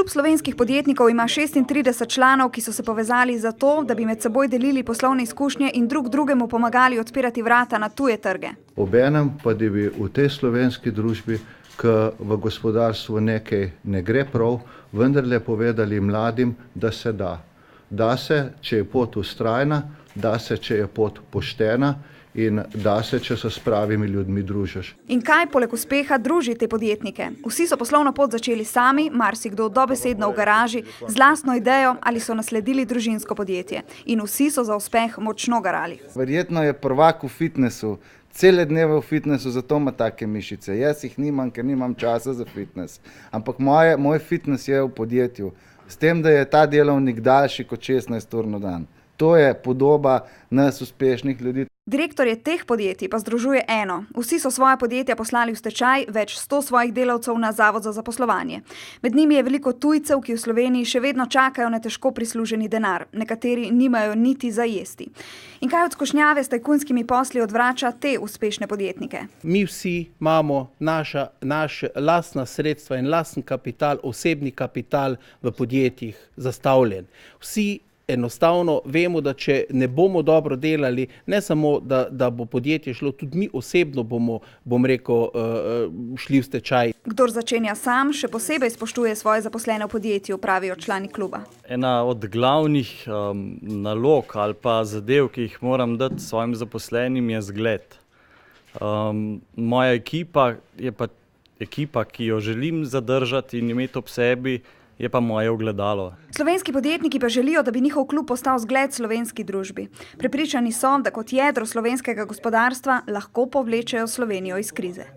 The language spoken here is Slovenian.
Klub slovenskih podjetnikov ima 36 članov, ki so se povezali za to, da bi med seboj delili poslovne izkušnje in drug drugemu pomagali odpirati vrata na tuje trge. Obenem pa da bi v tej slovenski družbi, ki v gospodarstvu nekaj ne gre prav, vendarle povedali mladim, da se da. Da se, če je pot vztrajna, da se, če je pot poštena in da se, če se s pravimi ljudmi družiš. In kaj poleg uspeha druži te podjetnike? Vsi so poslovno pot začeli sami, marsikdo dobesedno v garaži, z lastno idejo ali so nasledili družinsko podjetje. In vsi so za uspeh močno garali. Verjetno je prvak v fitnesu, cele dneve v fitnesu, zato ima take mišice. Jaz jih nimam, ker nimam časa za fitnes. Ampak moj fitnes je v podjetju. S tem, da je ta delovnik daljši kot 16 ur na dan. To je podoba nas uspešnih ljudi. Direktorje teh podjetij pa združuje eno. Vsi so svoja podjetja poslali v stečaj, več 100 svojih delavcev na Zavod za zaposlovanje. Med njimi je veliko tujcev, ki v Sloveniji še vedno čakajo na težko prisluženi denar. Nekateri nimajo niti za jesti. In kaj od skušnjave s tajkunskimi posli odvrača te uspešne podjetnike? Mi vsi imamo naša lastna sredstva in lasten kapital, osebni kapital v podjetjih zastavljen. Vsi enostavno vemo, da če ne bomo dobro delali, ne samo, da bo podjetje šlo, tudi mi osebno bomo, šli v stečaj. Kdor začenja sam, še posebej spoštuje svoje zaposlene v podjetju, pravijo člani kluba. Ena od glavnih nalog ali pa zadev, ki jih moram dati svojim zaposlenim, je zgled. Moja ekipa je pa ekipa, ki jo želim zadržati in imeti ob sebi, je pa moje ogledalo. Slovenski podjetniki pa želijo, da bi njihov klub postal zgled slovenski družbi. Prepričani so, da kot jedro slovenskega gospodarstva lahko povlečejo Slovenijo iz krize.